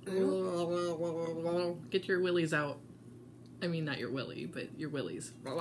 Get your willies out. I mean, not your willy, but your willies. You know.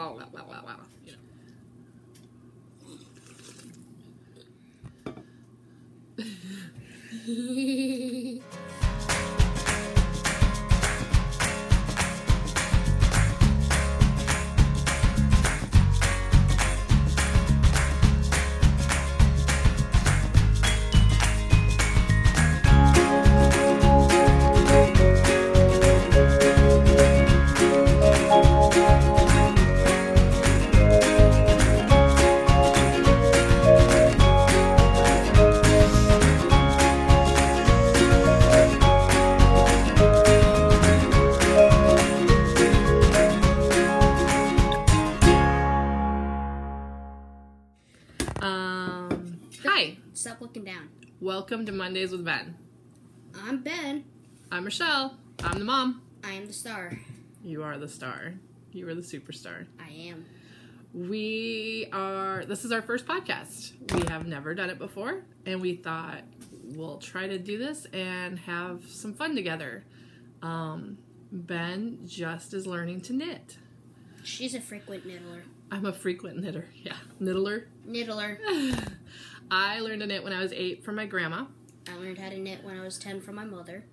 Hi. Stop looking down. Welcome to Mondays with Ben. I'm Ben. I'm Rochelle. I'm the mom. I am the star. You are the star. You are the superstar. I am. This is our first podcast. We have never done it before, and we thought we'll try to do this and have some fun together. Ben just is learning to knit. She's a frequent knittler. I'm a frequent knitter. Yeah. Knittler. I learned to knit when I was 8 from my grandma. I learned how to knit when I was 10 from my mother.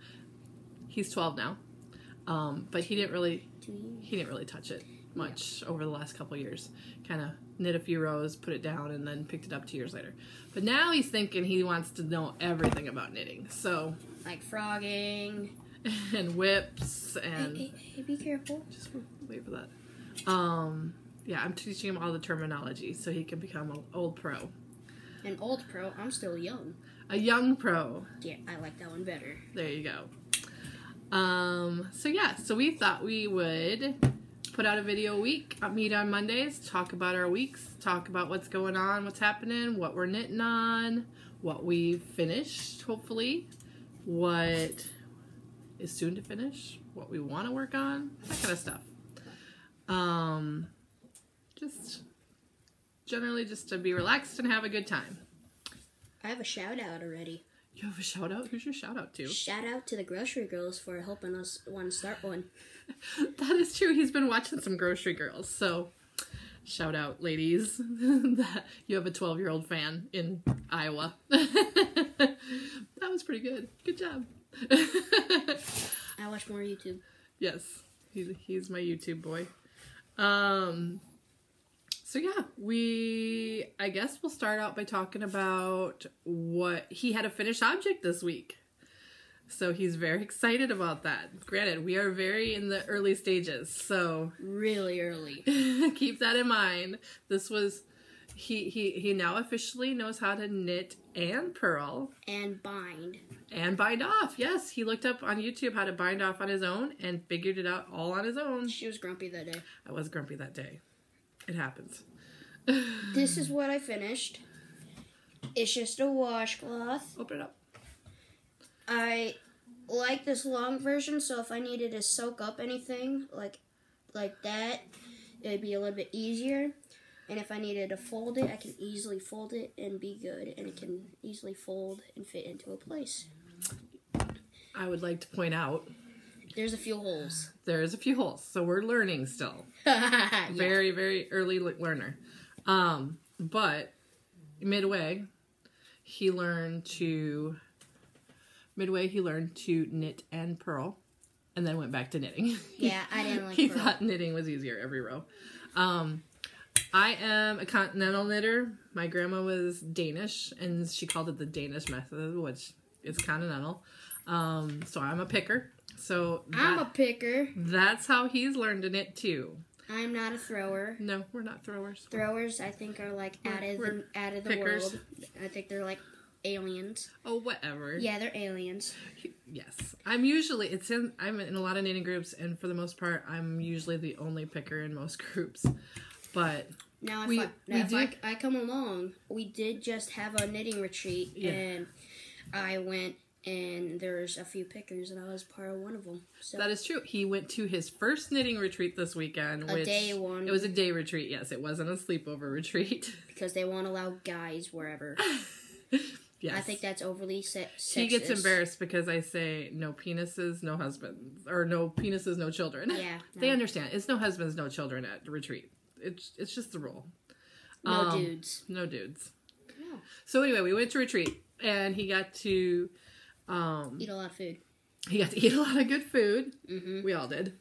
He's 12 now. But he didn't really touch it much over the last couple years. Kind of knit a few rows, put it down, and then picked it up 2 years later. But now he's thinking he wants to know everything about knitting. So, like frogging and whips and hey, be careful. Just wait for that. Yeah, I'm teaching him all the terminology so he can become an old pro. An old pro? I'm still young. A young pro. Yeah, I like that one better. There you go. So we thought we would put out a video a week, meet on Mondays, talk about our weeks, talk about what's going on, what's happening, what we're knitting on, what we've finished, hopefully, what is soon to finish, what we want to work on, that kind of stuff. Just generally just to be relaxed and have a good time. I have a shout out already. You have a shout out? Who's your shout out to? Shout out to the grocery girls for helping us want to start one. That is true. He's been watching some Grocery Girls. So shout out, ladies, that you have a 12-year-old fan in Iowa. That was pretty good. Good job. I watch more YouTube. Yes. He's my YouTube boy. So yeah, I guess we'll start out by talking about what he had a finished object this week. So he's very excited about that. Granted, we are very in the early stages, so really early. Keep that in mind. This was he now officially knows how to knit and purl and bind off. Yes, he looked up on YouTube how to bind off on his own and figured it out all on his own. She was grumpy that day. I was grumpy that day. It happens. This is what I finished. It's just a washcloth. Open it up. I like this long version, so if I needed to soak up anything like that, it would be a little bit easier. And if I needed to fold it, I can easily fold it and be good. And it can easily fold and fit into a place. I would like to point out there's a few holes. There's a few holes, so we're learning still. Yeah. Very, very early learner. But midway, he learned to knit and purl, and then went back to knitting. Yeah, I didn't like He purl. thought knitting was easier every row. I am a continental knitter. My grandma was Danish, and she called it the Danish method, which is continental. So I'm a picker. I'm a picker. That's how he's learned to knit too. I'm not a thrower. No, we're not throwers. Throwers, I think, are like out of the pickers. world. I think they're like aliens. Oh, whatever. Yeah, they're aliens. Yes, I'm in a lot of knitting groups, and for the most part, I'm usually the only picker in most groups. But now, if I come along, we did just have a knitting retreat, and I went. And there's a few pickers, and I was part of one of them. So. That is true. He went to his first knitting retreat this weekend. A day one. It was a day retreat, yes. It wasn't a sleepover retreat. Because they won't allow guys wherever. Yes. I think that's overly sexist. He gets embarrassed because I say no penises, no husbands, or no penises, no children. Yeah. No. They understand. It's no husbands, no children at retreat. It's just the rule. No dudes. No dudes. No. So anyway, we went to retreat, and he got to eat a lot of food. He got to eat a lot of good food. Mm-hmm. We all did.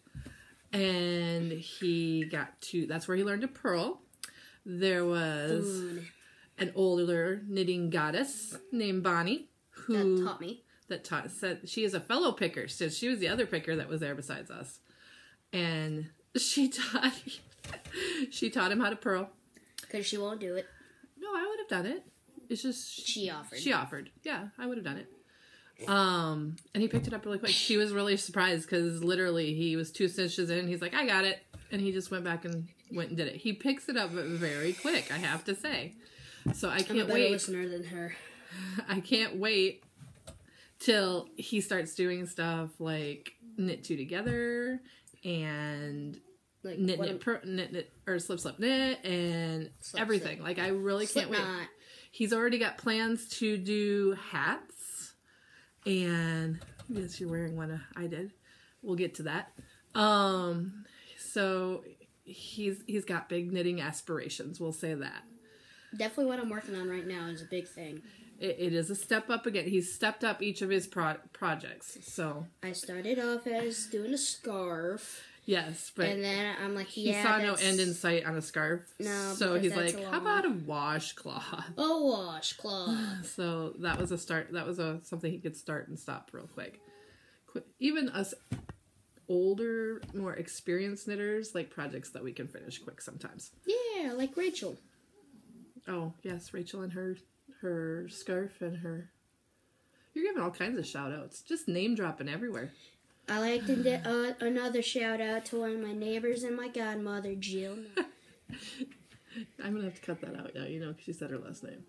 And he got to, that's where he learned to purl. There was an older knitting goddess named Bonnie who that taught me. Said she is a fellow picker. So she was the other picker that was there besides us. And she taught him how to purl. Because she won't do it. No, I would have done it. It's just she offered. She offered. Yeah, I would have done it. And he picked it up really quick. She was really surprised because literally he was 2 stitches in. He's like, I got it. And he just went back and went and did it. He picks it up very quick, I have to say. So I can't I'm a better listener than her. I can't wait till he starts doing stuff like knit 2 together and like knit or slip knit and slip, everything. Like I really can't wait. He's already got plans to do hats, and yes, you're wearing one. I did. We'll get to that. So he's got big knitting aspirations. We'll say that. Definitely what I'm working on right now is a big thing. It is a step up again. He's stepped up each of his projects. So I started off as doing a scarf. Yes, but and then I'm like, he saw no end in sight on a scarf. No, so he's like, how about a washcloth? A washcloth. So that was a start. That was something he could start and stop real quick. Even us older, more experienced knitters like projects that we can finish quick sometimes. Yeah, like Rachel. Oh yes, Rachel and her scarf and her. You're giving all kinds of shout outs. Just name dropping everywhere. I like to get another shout out to one of my neighbors and my godmother, Jill. I'm going to have to cut that out now, because she said her last name.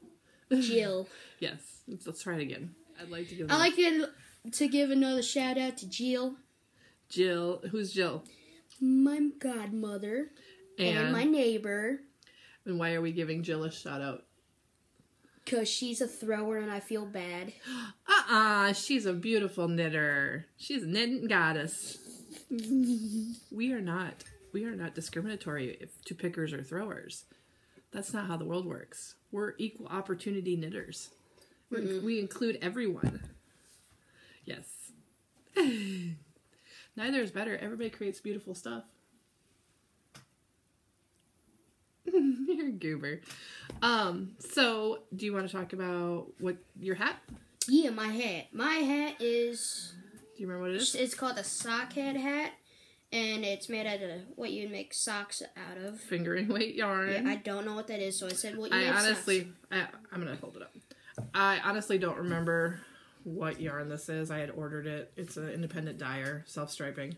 Jill. Yes. Let's try it again. I'd like to give to give another shout out to Jill. Jill. Who's Jill? My godmother. And my neighbor. And why are we giving Jill a shout out? Because she's a thrower and I feel bad. She's a beautiful knitter. She's a knitting goddess. We are not discriminatory to pickers or throwers. That's not how the world works. We're equal opportunity knitters. We include everyone. Yes. Neither is better. Everybody creates beautiful stuff. You're a goober. So do you want to talk about your hat? Yeah, my hat. My hat is... Do you remember what it is? It's called a sock head hat, and it's made out of what you'd make socks out of. Fingering weight yarn. Yeah, I don't know what that is, so I said what you make honestly, socks. I'm going to hold it up. I honestly don't remember what yarn this is. I had ordered it. It's an independent dyer, self-striping.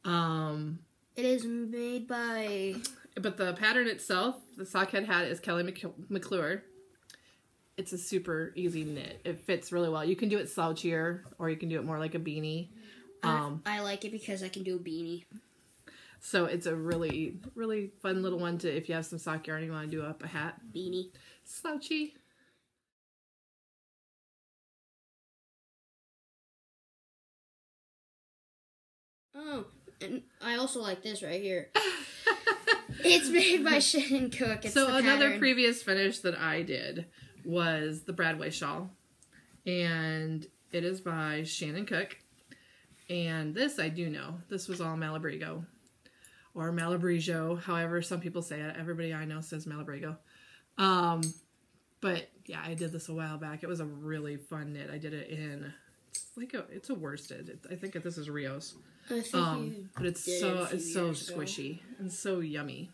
It is made by... But the pattern itself, the sockhead hat, is Kelly McClure. It's a super easy knit. It fits really well. You can do it slouchier, or you can do it more like a beanie. I like it because I can do a beanie. So it's a really, really fun little one to, if you have some sock yarn you want to do up a hat. Beanie. Slouchy. Oh, and I also like this right here. It's made by Shannon Cook. It's so another previous finish that I did was the Bradway shawl. And it is by Shannon Cook. And this I do know. This was all Malabrigo. Or Malabrigo, however some people say it. Everybody I know says Malabrigo. But yeah, I did this a while back. It was a really fun knit. I did it in... It's a worsted. I think this is Rios. But it's so squishy and so yummy.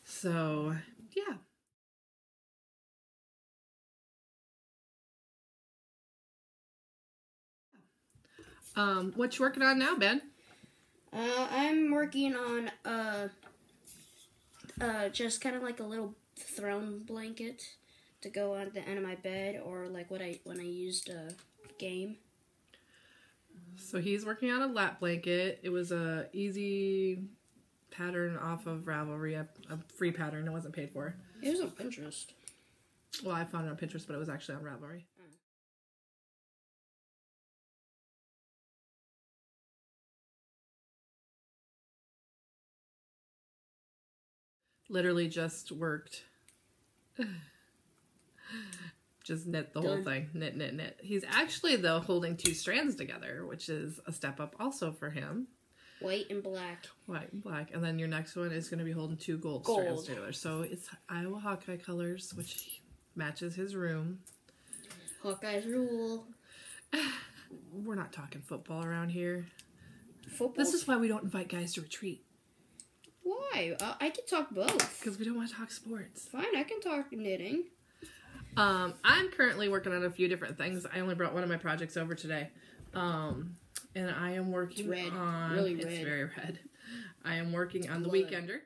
So yeah. What you working on now, Ben? I'm working on just kind of like a little throne blanket to go on the end of my bed, or like when I used game. So he's working on a lap blanket. It was a easy pattern off of Ravelry, a free pattern. It wasn't paid for. It was on Pinterest. Well, I found it on Pinterest, but it was actually on Ravelry. Literally just worked. Just knit the whole thing. Knit, knit, knit. He's actually, though, holding 2 strands together, which is a step up also for him. White and black. White and black. And then your next one is going to be holding 2 gold strands together. So it's Iowa Hawkeye colors, which matches his room. Hawkeye's rule. We're not talking football around here. Football? This is why we don't invite guys to retreat. Why? I can talk both. Because we don't want to talk sports. Fine, I can talk knitting. I'm currently working on a few different things. I only brought one of my projects over today. And I am working on... Really red. It's very red. I am working on the Weekender.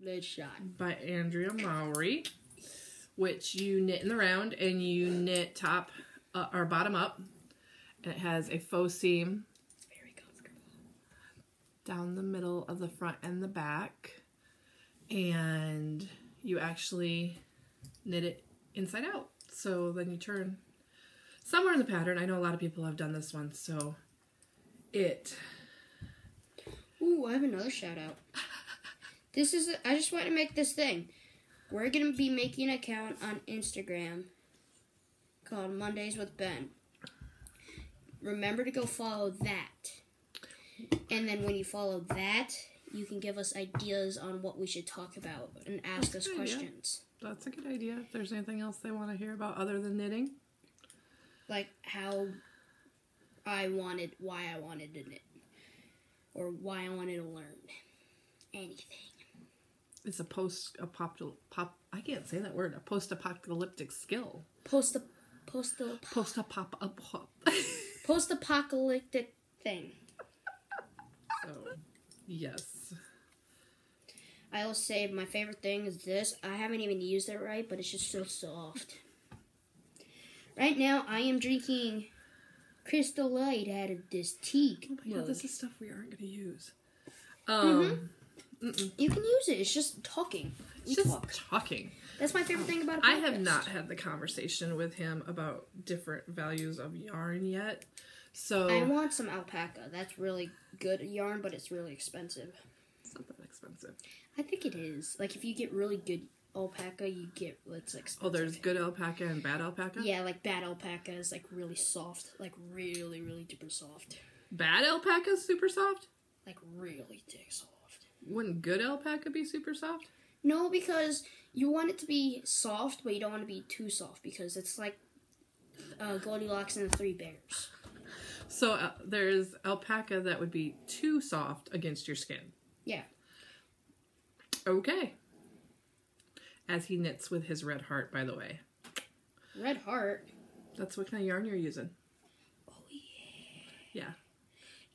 Good shot. By Andrea Mowry, which you knit in the round and you knit top or bottom up. And it has a faux seam. It's very comfortable. Down the middle of the front and the back. And you actually knit it inside out. So then you turn somewhere in the pattern. I know a lot of people have done this one, so it... Ooh, I have another shout out. This is, I just want to make this thing. We're going to be making an account on Instagram called Mondays with Ben. Remember to go follow that. And then when you follow that, you can give us ideas on what we should talk about and ask us questions. That's a good idea. If there's anything else they want to hear about other than knitting. Like how why I wanted to knit. Or why I wanted to learn. Anything. It's a I can't say that word. A post-apocalyptic skill. Post-apocalyptic thing. So, yes. I will say my favorite thing is this. I haven't even used it right, but it's just so soft. Right now, I am drinking Crystal Light out of this teak. Oh my God, this is stuff we aren't going to use. You can use it. It's just talking. Talking. That's my favorite thing about a podcast. I have not had the conversation with him about different values of yarn yet. So I want some alpaca. That's really good yarn, but it's really expensive. It's not that expensive. I think it is. Like, if you get really good alpaca, you get what's expensive. Oh, there's good alpaca and bad alpaca? Yeah, like bad alpaca is like really soft. Like really, really super soft. Bad alpaca is super soft? Like really thick soft. Wouldn't good alpaca be super soft? No, because you want it to be soft, but you don't want to be too soft because it's like Goldilocks and the Three Bears. So there's alpaca that would be too soft against your skin. Yeah. Okay. As he knits with his red heart, by the way. Red heart? That's what kind of yarn you're using. Oh, yeah. Yeah.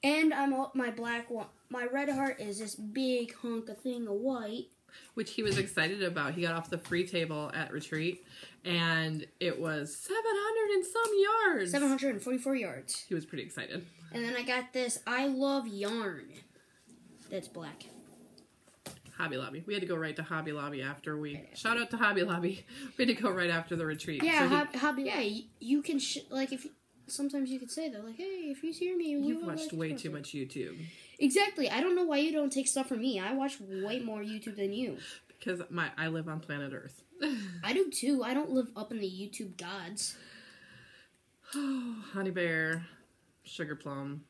And my black one. My red heart is this big hunk of thing of white. Which he was excited about. He got off the free table at retreat, and it was 700 and some yards. 744 yards. He was pretty excited. And then I got this I Love Yarn. That's black. Hobby Lobby. We had to go right to Hobby Lobby after we... Shout out to Hobby Lobby. We had to go right after the retreat. Yeah, so Hobby... Yeah, you can... like, if... Sometimes you could say that, like, hey, if you hear me... You've watched way too much YouTube. Exactly. I don't know why you don't take stuff from me. I watch way more YouTube than you. Because I live on planet Earth. I do, too. I don't live up in the YouTube gods. Honey Bear. Sugar Plum.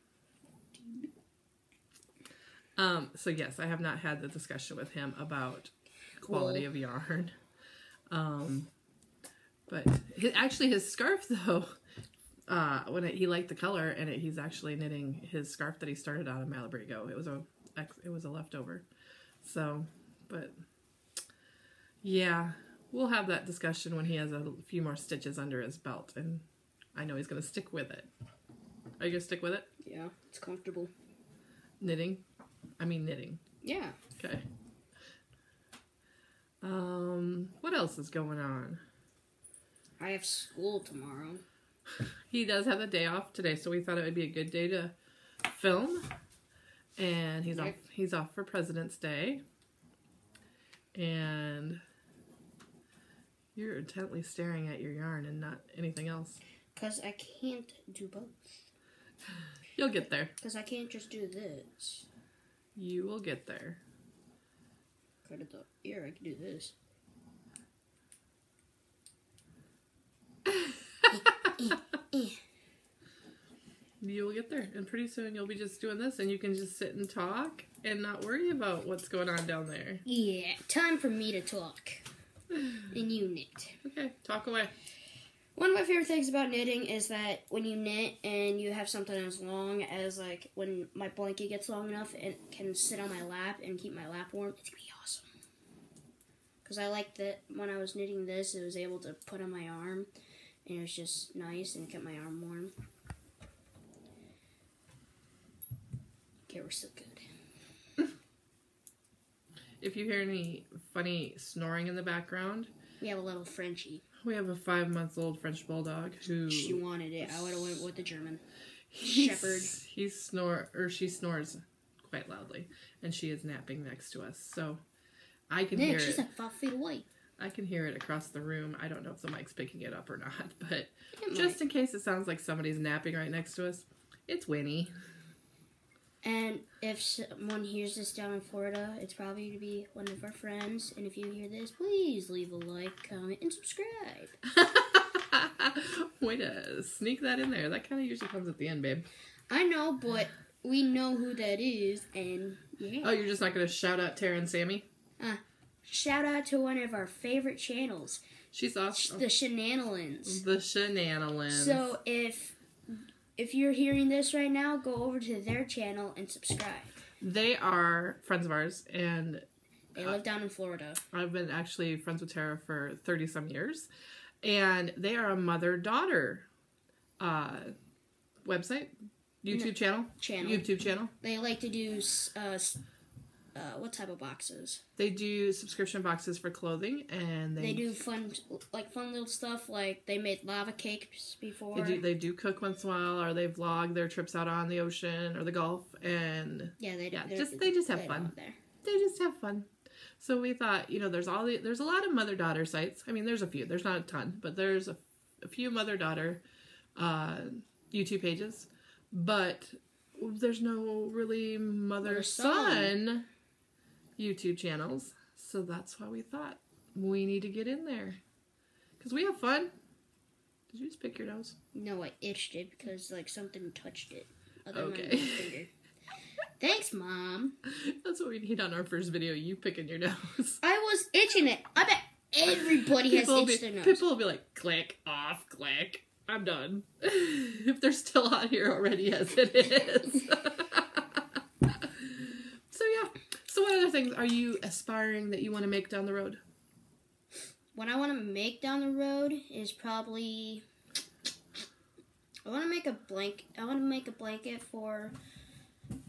So yes, I have not had the discussion with him about quality of yarn. But his scarf, though... he liked the color, and he's actually knitting his scarf that he started out of Malabrigo. It was a leftover. So, but yeah, we'll have that discussion when he has a few more stitches under his belt, and I know he's gonna stick with it. Are you gonna stick with it? Yeah, it's comfortable. Knitting. Yeah. Okay. What else is going on? I have school tomorrow. He does have a day off today, so we thought it would be a good day to film. And he's off for President's Day. And you're intently staring at your yarn and not anything else. Because I can't do both. You'll get there. Because I can't just do this. You will get there. Cut it up here, I can do this. You will get there, and pretty soon you'll be just doing this, and you can just sit and talk and not worry about what's going on down there. Yeah, time for me to talk. And you knit. Okay, talk away. One of my favorite things about knitting is that when you knit and you have something as long as, like, when my blanket gets long enough, it can sit on my lap and keep my lap warm. It's gonna be awesome. Because I like that when I was knitting this, it was able to put on my arm, and it was just nice and kept my arm warm. Okay, we're still good. If you hear any funny snoring in the background, We have a little Frenchie. we have a 5-month-old French bulldog who She wanted it. I would have went with the German shepherd. Shepherd. She snores quite loudly, and she is napping next to us, so I can hear She's it. like 5 feet away. I can hear it across the room. I don't know if the mic's picking it up or not, but It just in case it sounds like somebody's napping right next to us, it's Winnie. And if someone hears this down in Florida, it's probably to be one of our friends. And if you hear this, please leave a like, comment, and subscribe. Way to sneak that in there. That kind of usually comes at the end, babe. I know, but we know who that is, and yeah. Oh, you're just not going to shout out Tara and Sammy? Shout out to one of our favorite channels. She's awesome. The Shenanigans. The Shenanigans. So if you're hearing this right now, go over to their channel and subscribe. They are friends of ours, and They live down in Florida. I've been actually friends with Tara for 30-some years. And they are a mother-daughter website, YouTube channel. YouTube channel. They like to do, what type of boxes? They do subscription boxes for clothing, and They do fun little stuff, like they made lava cakes before. They do cook once in a while, or they vlog their trips out on the ocean or the Gulf, and Yeah, they do. they just have fun. They just have fun. So we thought, there's a lot of mother-daughter sites. I mean, there's a few. There's not a ton, but there's a few mother-daughter YouTube pages, but there's no really mother-son YouTube channels. So that's why we thought we need to get in there, because we have fun. Did you just pick your nose? No, I itched it because something touched it. Okay. Than my finger. Thanks, Mom. That's what we need on our first video, you picking your nose. I was itching it. I bet everybody has itched their nose. People will be like, click, off, click. I'm done. If they're still on here already as it is. So yeah. So what other things are you aspiring that you want to make down the road? What I want to make down the road is probably... I want to make a blanket for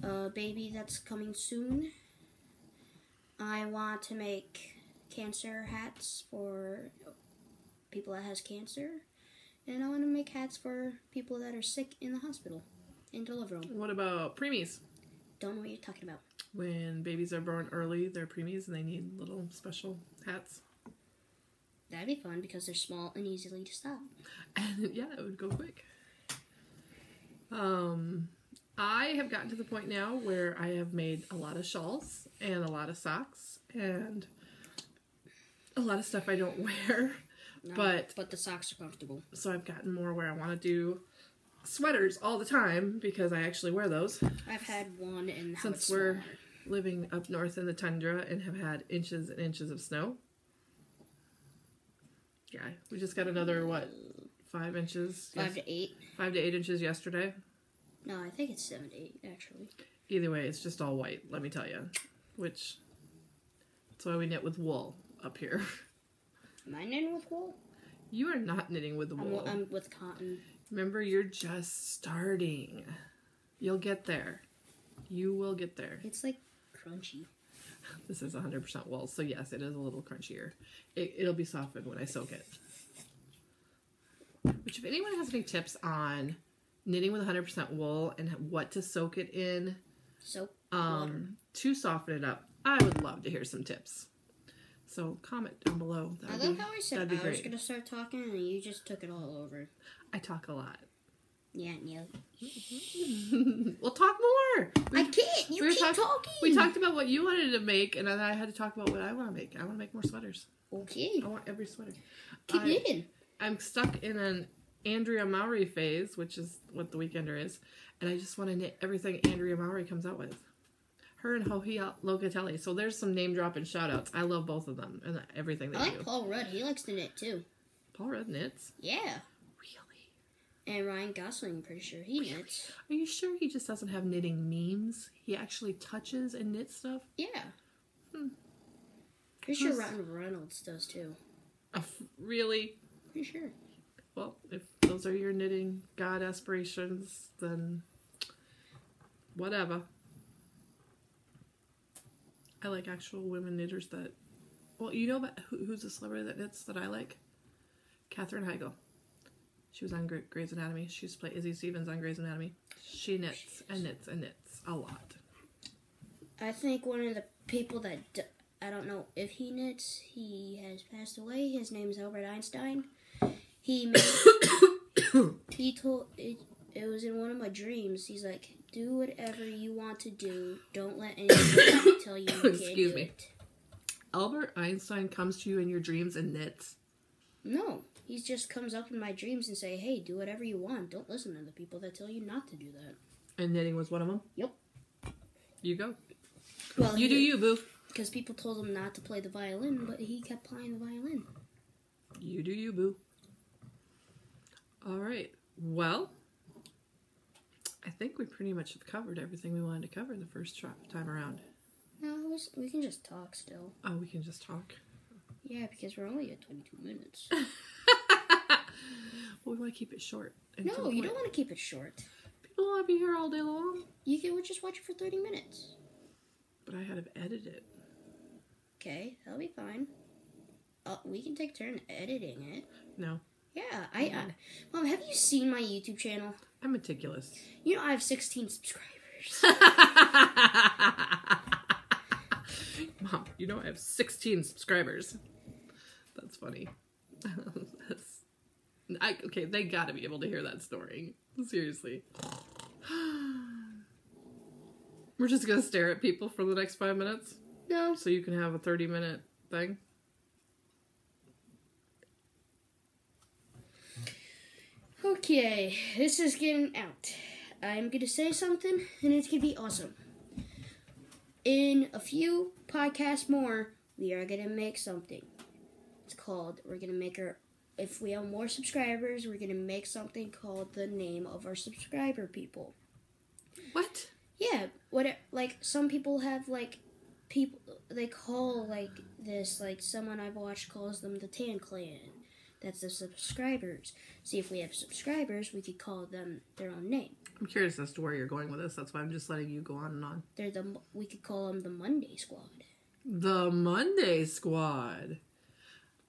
a baby that's coming soon. I want to make cancer hats for people that has cancer. And I want to make hats for people that are sick in the hospital, in delivery room. What about preemies? Don't know what you're talking about. When babies are born early, they're preemies and they need little special hats. That'd be fun because they're small and easily to stop. And yeah, it would go quick. I have gotten to the point now where I have made a lot of shawls and a lot of socks and a lot of stuff I don't wear. No, but the socks are comfortable. So I've gotten more where I want to do sweaters all the time because I actually wear those. I've had one and now since we're living up north in the tundra and have had inches and inches of snow. Yeah, we just got another 5 inches? 5 to 8. 5 to 8 inches yesterday. No, I think it's 7 to 8 actually. Either way, it's just all white, let me tell you. That's why we knit with wool up here. Am I knitting with wool? You are not knitting with the wool. I'm with cotton. Remember, you're just starting. You'll get there. You will get there. It's crunchy. This is 100% wool, so yes, it is a little crunchier. It'll be softened when I soak it. Which, if anyone has any tips on knitting with 100% wool and what to soak it in to soften it up, I would love to hear some tips. So comment down below. I love how I said I was going to start talking and you just took it all over. I talk a lot. Yeah, Neil. We'll talk more. I can't. You keep talking. We talked about what you wanted to make, and then I had to talk about what I want to make. I want to make more sweaters. Okay. I want every sweater. Keep knitting. I'm stuck in an Andrea Mowry phase, which is what the Weekender is, and I just want to knit everything Andrea Mowry comes out with. Her and Hohi Locatelli. So there's some name dropping shout outs. I love both of them and everything they do. I like Paul Rudd. He likes to knit too. Paul Rudd knits? Yeah. Really? And Ryan Gosling, I'm pretty sure he knits. Are you sure he just doesn't have knitting memes? He actually touches and knits stuff? Yeah. Pretty sure Ryan Reynolds does too. Really? Pretty sure. Well, if those are your knitting god aspirations, then whatever. I like actual women knitters that... Well, you know about who's a celebrity that knits that I like? Katherine Heigl. She was on Grey's Anatomy. She used to play Izzy Stevens on Grey's Anatomy. She knits and knits and knits a lot. I think one of the people that... I don't know if he knits. He has passed away. His name is Albert Einstein. He told... It was in one of my dreams. He's like, do whatever you want to do. Don't let anyone tell you you can't do it. Albert Einstein comes to you in your dreams and knits? No. He just comes up in my dreams and say, hey, do whatever you want. Don't listen to the people that tell you not to do that. And knitting was one of them? Yep. You go. Well, you do you, boo. Because people told him not to play the violin, but he kept playing the violin. You do you, boo. All right. Well... I think we pretty much have covered everything we wanted to cover the first time around. No, we can just talk still. Oh, we can just talk? Yeah, because we're only at 22 minutes. Well, we want to keep it short. No, you don't want to keep it short. People want to be here all day long. You can just watch it for 30 minutes. But I had to edit it. Okay, that'll be fine. We can take turn editing it. No. Yeah, Mom, have you seen my YouTube channel? I'm meticulous. You know, I have 16 subscribers. Mom, you know I have 16 subscribers. That's funny. Okay, they gotta be able to hear that snoring. Seriously. We're just gonna stare at people for the next 5 minutes? No. So you can have a 30-minute thing? Okay, this is getting out. I'm going to say something, and it's going to be awesome. In a few podcasts more, we are going to make something. It's called, we're going to make if we have more subscribers, we're going to make something called the name of our subscriber people. What? Yeah, like, some people have, like, people, they call, like, this, like, someone I've watched calls them the Tan Clan. That's the subscribers. See, if we have subscribers, we could call them their own name. I'm curious as to where you're going with this. That's why I'm just letting you go on and on. We could call them the Monday Squad. The Monday Squad.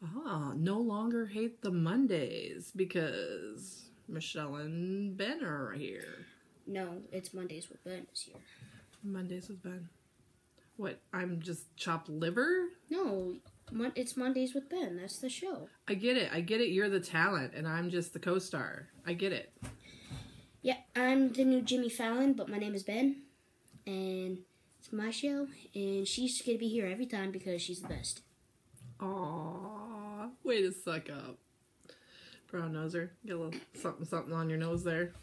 Ah, no longer hate the Mondays because Michelle and Ben are here. No, it's Mondays with Ben this year. Mondays with Ben. What, I'm just chopped liver? No, it's Mondays with Ben. That's the show. I get it. You're the talent, and I'm just the co-star. I get it. Yeah, I'm the new Jimmy Fallon, but my name is Ben. And it's my show, and she's going to be here every time because she's the best. Aww, way to suck up. Brown noser. Get a little something on your nose there.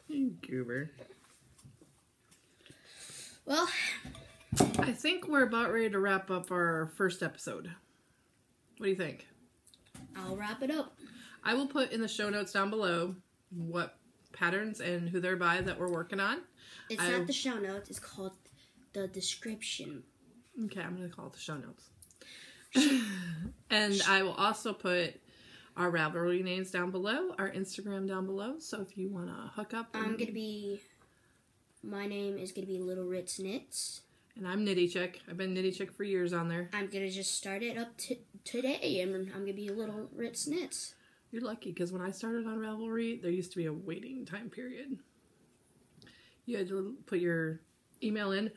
You goober. Well, I think we're about ready to wrap up our first episode. What do you think? I'll wrap it up. I will put in the show notes down below what patterns and who they're by that we're working on. It's not the show notes. It's called the description. Okay, I'm going to call it the show notes. And I will also put our Ravelry names down below, our Instagram down below. So if you want to hook up. My name is going to be LilRitzKnitz. And I'm Knittiechick. I've been Knittiechick for years on there. I'm going to just start it up today, and I'm going to be LilRitzKnitz. You're lucky, because when I started on Ravelry, there used to be a waiting time period. You had to put your email in.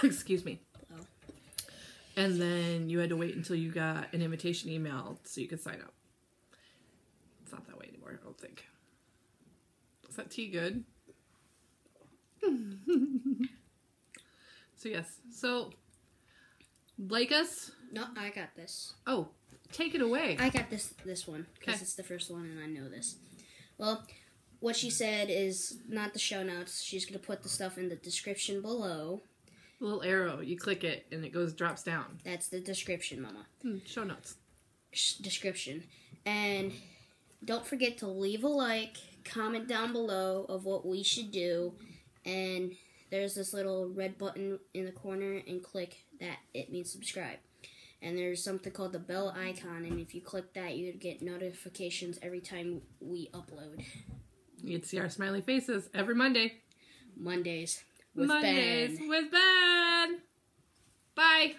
Excuse me. Oh. And then you had to wait until you got an invitation email so you could sign up. It's not that way anymore, I don't think. Is that tea good? So yes. So, like us? No, I got this. Oh, take it away. I got this one, because it's the first one and I know this. Well, what she said is not the show notes. She's going to put the stuff in the description below. A little arrow. You click it and it drops down. That's the description, Mama. Show notes. Description. And don't forget to leave a like, comment down below of what we should do, and there's this little red button in the corner, and click that. It means subscribe. And there's something called the bell icon, and if you click that, you get notifications every time we upload. You get to see our smiley faces every Monday. Mondays with Ben. Bye.